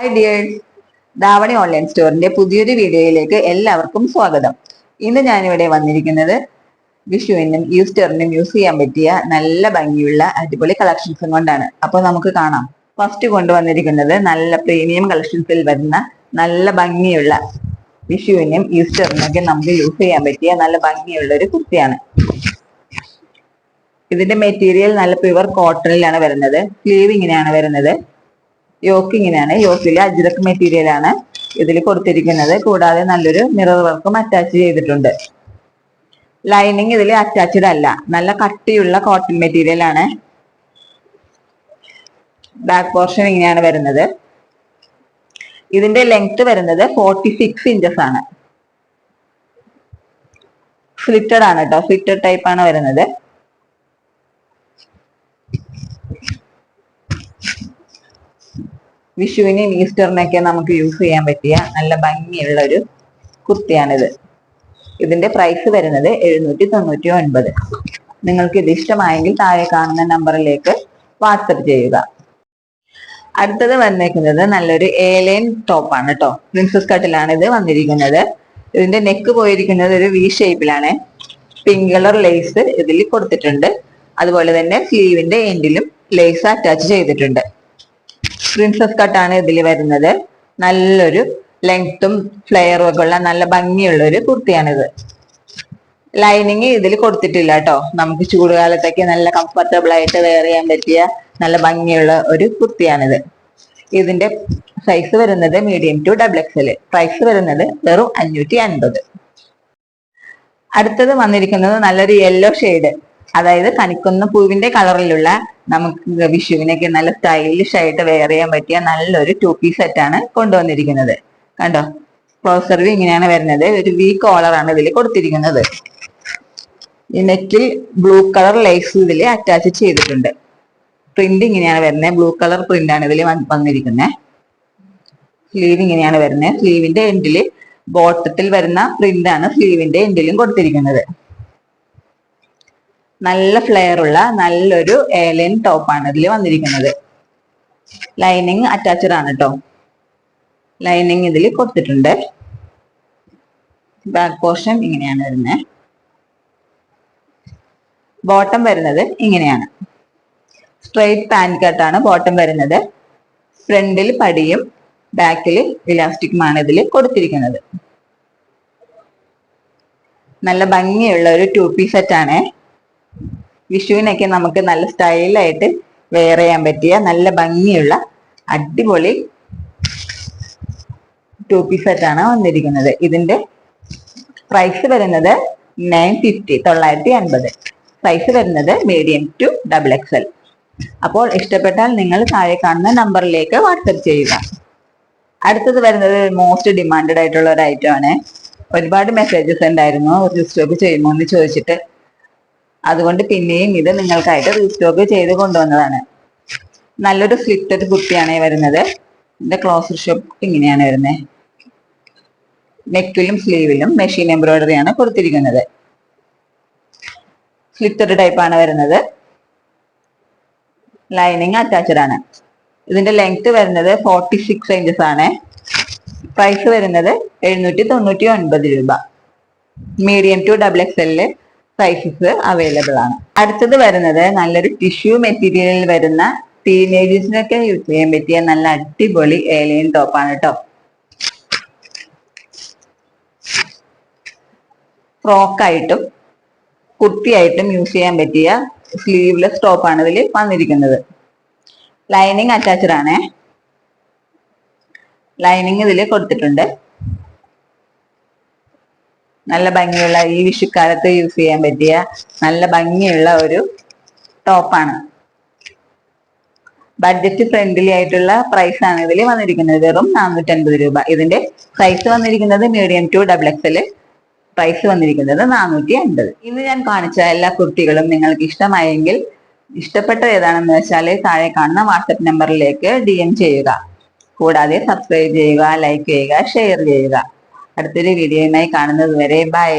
Hi dears, davani online സ്റ്റോറിന്റെ പുതിയൊരു വീഡിയോയിലേക്ക് എല്ലാവർക്കും സ്വാഗതം. ഇന്ന് ഞാനിവിടെ വന്നിരിക്കുന്നത് വിഷുവിനും ഈസ്റ്ററിനും യൂസ് ചെയ്യാൻ പറ്റിയ നല്ല ഭംഗിയുള്ള അടിപൊളി കളക്ഷൻസും കൊണ്ടാണ്. അപ്പൊ നമുക്ക് കാണാം. ഫസ്റ്റ് കൊണ്ടുവന്നിരിക്കുന്നത് നല്ല പ്രീമിയം കളക്ഷൻസിൽ വരുന്ന നല്ല ഭംഗിയുള്ള വിഷുവിനും ഈസ്റ്ററിനൊക്കെ നമുക്ക് യൂസ് ചെയ്യാൻ പറ്റിയ നല്ല ഭംഗിയുള്ള ഒരു കുർത്തിയാണ്. ഇതിന്റെ മെറ്റീരിയൽ നല്ല പ്യുവർ കോട്ടണിലാണ് വരുന്നത്. സ്ലീവ് ഇങ്ങനെയാണ് വരുന്നത്. യോക്ക് ഇങ്ങനെയാണ്. യോക്കിൽ അജ്രക് മെറ്റീരിയൽ ആണ് ഇതിൽ കൊടുത്തിരിക്കുന്നത്. കൂടാതെ നല്ലൊരു മിറർ വർക്കും അറ്റാച്ച് ചെയ്തിട്ടുണ്ട്. ലൈനിങ് ഇതിൽ അറ്റാച്ച്ഡ് അല്ല, നല്ല കട്ടിയുള്ള കോട്ടൺ മെറ്റീരിയൽ ആണ്. ബാക്ക് പോർഷൻ ഇങ്ങനെയാണ് വരുന്നത്. ഇതിന്റെ ലെങ്ത് വരുന്നത് 46 ഇഞ്ചസ് ആണ്. സ്ലിറ്റഡ് ആണ് കേട്ടോ, സ്ലിറ്റഡ് ടൈപ്പ് ആണ് വരുന്നത്. വിഷുവിനും ഈസ്റ്ററിനൊക്കെ നമുക്ക് യൂസ് ചെയ്യാൻ പറ്റിയ നല്ല ഭംഗിയുള്ള ഒരു കുർത്തിയാണിത്. ഇതിന്റെ പ്രൈസ് വരുന്നത് 799. നിങ്ങൾക്ക് ഇത് ഇഷ്ടമായെങ്കിൽ താഴെ കാണുന്ന നമ്പറിലേക്ക് വാട്സപ്പ് ചെയ്യുക. അടുത്തത് വന്നേക്കുന്നത് നല്ലൊരു എലൈൻ ടോപ്പാണ് കേട്ടോ. പ്രിൻസസ് കട്ടിലാണ് ഇത് വന്നിരിക്കുന്നത്. ഇതിന്റെ നെക്ക് പോയിരിക്കുന്നത് ഒരു വി ഷേപ്പിലാണ്. പിങ്ക് കളർ ലേസ് ഇതിൽ കൊടുത്തിട്ടുണ്ട്. അതുപോലെ തന്നെ സ്ലീവിന്റെ എൻഡിലും ലേസ് അറ്റാച്ച് ചെയ്തിട്ടുണ്ട്. പ്രിൻസസ് കട്ടാണ് ഇതിൽ വരുന്നത്. നല്ലൊരു ലെങ്ത്തും ഫ്ലെയറും ഒക്കെ ഉള്ള നല്ല ഭംഗിയുള്ള ഒരു കുർത്തിയാണിത്. ലൈനിങ് ഇതിൽ കൊടുത്തിട്ടില്ല കേട്ടോ. നമുക്ക് ചൂടുകാലത്തൊക്കെ നല്ല കംഫർട്ടബിൾ ആയിട്ട് വെയർ ചെയ്യാൻ പറ്റിയ നല്ല ഭംഗിയുള്ള ഒരു കുർത്തിയാണിത്. ഇതിന്റെ സൈസ് വരുന്നത് മീഡിയം ടു XXL. പ്രൈസ് വരുന്നത് വെറും 550. അടുത്തത് വന്നിരിക്കുന്നത് നല്ലൊരു യെല്ലോ ഷെയ്ഡ്, അതായത് കണിക്കൊന്ന പൂവിന്റെ കളറിലുള്ള നമുക്ക് വിഷുവിനൊക്കെ നല്ല സ്റ്റൈലിഷ് ആയിട്ട് വെയർ ചെയ്യാൻ പറ്റിയ നല്ലൊരു 2 പീസ് സെറ്റ് ആണ് കൊണ്ടുവന്നിരിക്കുന്നത്. കണ്ടോ, ക്ലോസർ വ്യൂ ഇങ്ങനെയാണ് വരുന്നത്. ഒരു വി കോളർ ആണ് ഇതിൽ കൊടുത്തിരിക്കുന്നത്. ഈ നെക്കിൽ ബ്ലൂ കളർ ലേസ് ഇതിൽ അറ്റാച്ച് ചെയ്തിട്ടുണ്ട്. പ്രിന്റ് ഇങ്ങനെയാണ് വരുന്നത്. ബ്ലൂ കളർ പ്രിന്റ് ആണ് ഇതിൽ വന്നിരിക്കുന്നത്. സ്ലീവ് ഇങ്ങനെയാണ് വരുന്നത്. സ്ലീവിന്റെ എൻഡില് ബോട്ടത്തിൽ വരുന്ന പ്രിന്റ് ആണ് സ്ലീവിന്റെ എൻഡിലും കൊടുത്തിരിക്കുന്നത്. നല്ല ഫ്ലെയർ ഉള്ള നല്ലൊരു എലൈൻ ടോപ്പാണ് ഇതിൽ വന്നിരിക്കുന്നത്. ലൈനിങ് അറ്റാച്ച്ഡ് ആണ് കേട്ടോ. ലൈനിങ് ഇതിൽ കൊടുത്തിട്ടുണ്ട്. ബാക്ക് പോർഷൻ ഇങ്ങനെയാണ് വരുന്നത്. ബോട്ടം വരുന്നത് ഇങ്ങനെയാണ്. സ്ട്രെയിറ്റ് പാന്റ് കട്ടാണ് ബോട്ടം വരുന്നത്. ഫ്രണ്ടിൽ പടിയും ബാക്കിൽ ഇലാസ്റ്റിക്കുമാണ് ഇതിൽ കൊടുത്തിരിക്കുന്നത്. നല്ല ഭംഗിയുള്ള ഒരു 2 പീസ് സെറ്റ് ആണ്. വിഷുവിനൊക്കെ നമുക്ക് നല്ല സ്റ്റൈലായിട്ട് വെയർ ചെയ്യാൻ പറ്റിയ നല്ല ഭംഗിയുള്ള അടിപൊളി 2 പീസ് സെറ്റ് ആണ് വന്നിരിക്കുന്നത്. ഇതിന്റെ പ്രൈസ് വരുന്നത് 950. സൈസ് വരുന്നത് മീഡിയം ടു XXL. അപ്പോൾ ഇഷ്ടപ്പെട്ടാൽ നിങ്ങൾ താഴെ കാണുന്ന നമ്പറിലേക്ക് വാട്സപ്പ് ചെയ്യുക. അടുത്തത് വരുന്നത് മോസ്റ്റ് ഡിമാൻഡഡ് ആയിട്ടുള്ള ഒരു ഐറ്റം ആണ്. ഒരുപാട് മെസ്സേജസ് ഉണ്ടായിരുന്നു റീസ്റ്റോക്ക് ചെയ്യുമോ എന്ന് ചോദിച്ചിട്ട്. അതുകൊണ്ട് പിന്നെയും ഇത് നിങ്ങൾക്കായിട്ട് റീസ്റ്റോക്ക് ചെയ്ത് കൊണ്ടുവന്നതാണ്. നല്ലൊരു സ്ലിറ്റഡ് കുർത്തിയാണ് വരുന്നത്. ഇതിന്റെ ക്ലോസർ ഷേപ്പ് ഇങ്ങനെയാണ് വരുന്നത്. നെക്കിലും സ്ലീവിലും മെഷീൻ എംബ്രോയിഡറി ആണ് കൊടുത്തിരിക്കുന്നത്. സ്ലിറ്റഡ് ടൈപ്പ് ആണ് വരുന്നത്. ലൈനിങ് അറ്റാച്ച്ഡ് ആണ്. ഇതിന്റെ ലെങ്ത് വരുന്നത് 46 ഇഞ്ചസ് ആണ്. പ്രൈസ് വരുന്നത് 799 രൂപ. Medium to XXL sizes available ആണ്. അടുത്തത് വരുന്നത് നല്ലൊരു ടിഷ്യൂ മെറ്റീരിയലിൽ വരുന്ന ടീനേജേഴ്സിനൊക്കെ യൂസ് ചെയ്യാൻ പറ്റിയ നല്ല അടിപൊളി എലൈൻ ടോപ്പാണ് കേട്ടോ. ഫ്രോക്കായിട്ടും കുർത്തിയായിട്ടും യൂസ് ചെയ്യാൻ പറ്റിയ സ്ലീവ്ലെസ് ടോപ്പാണ് ഇതിൽ വന്നിരിക്കുന്നത്. ലൈനിങ് അറ്റാച്ച്ഡ് ആണ്. ലൈനിങ് ഇതിൽ കൊടുത്തിട്ടുണ്ട്. നല്ല ഭംഗിയുള്ള ഈ വിഷുക്കാലത്ത് യൂസ് ചെയ്യാൻ പറ്റിയ നല്ല ഭംഗിയുള്ള ഒരു ടോപ്പാണ്. ബഡ്ജറ്റ് ഫ്രണ്ട്ലി ആയിട്ടുള്ള പ്രൈസ് ആണ് ഇതിൽ വന്നിരിക്കുന്നത്. വെറും 450 രൂപ. ഇതിന്റെ സൈസ് വന്നിരിക്കുന്നത് മീഡിയം ടു XXL. പ്രൈസ് വന്നിരിക്കുന്നത് 450. ഇന്ന് ഞാൻ കാണിച്ച എല്ലാ കുർത്തികളും നിങ്ങൾക്ക് ഇഷ്ടമായെങ്കിൽ ഇഷ്ടപ്പെട്ട ഏതാണെന്ന് വെച്ചാൽ താഴെ കാണുന്ന വാട്സപ്പ് നമ്പറിലേക്ക് DM ചെയ്യുക. കൂടാതെ സബ്സ്ക്രൈബ് ചെയ്യുക, ലൈക്ക് ചെയ്യുക, ഷെയർ ചെയ്യുക. അടുത്തൊരു വീഡിയോയുമായി കാണുന്നത് വരെ ബൈ.